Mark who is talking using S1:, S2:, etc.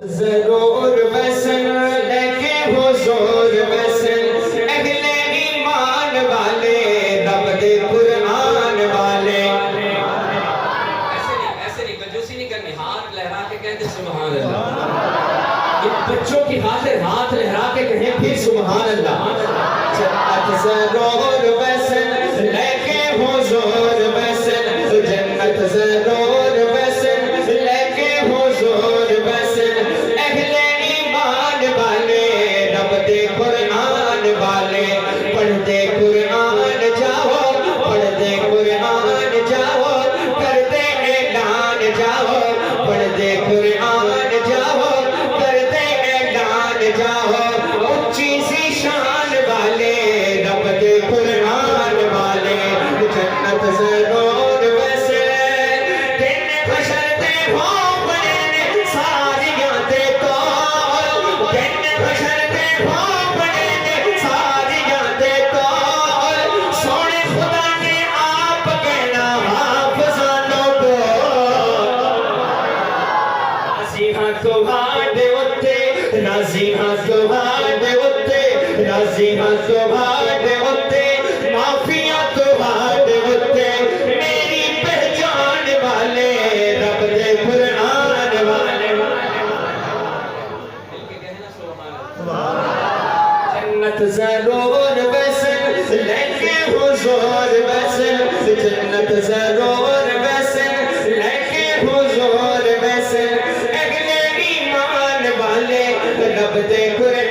S1: ضرور وصل لگے حضور وصل اہل ایمان والے رب دے قرآن والے
S2: ایسے نہیں کنجوسی نہیں کرنی ہاتھ لہرا کے کہتے سبحان اللہ بچوں کی خاطر ہاتھ لہرا کے کہیں پھر سبحان اللہ
S1: جنت ضرور وصل لگے حضور وصل جنت ضرور وصل لگے حضور وصل اہل ایمان والے رب دے قرآن والے پڑھتے قرآن جاؤ پڑھتے قرآن جاؤ کرتے اعلان جاؤ پڑھتے قرآن جاؤ کرتے اعلان جاؤ اونچی سی شان والے رب دے قرآن والے جنت ضرور وصل دن بشر دے ہوں بڑے ساریاں دے کول دن بشر دے ہوں بڑے ساریاں دے کول سونے خدا نے آپ کہنا حافظانوں کو راضی ہاں تمہارے اتے راضی ہاں تمہارے اتے راضی ہاں تمہارے اتے معافیاں تمہارے اتے میری پہچان والے رب دے قرآن والے
S2: مل کے کہنا سبحان اللہ
S1: جنت ضرور وصل لگے حضور وصل جنت ضرور وصل لگے حضور وصل اہل ایمان والے رب دے قرآن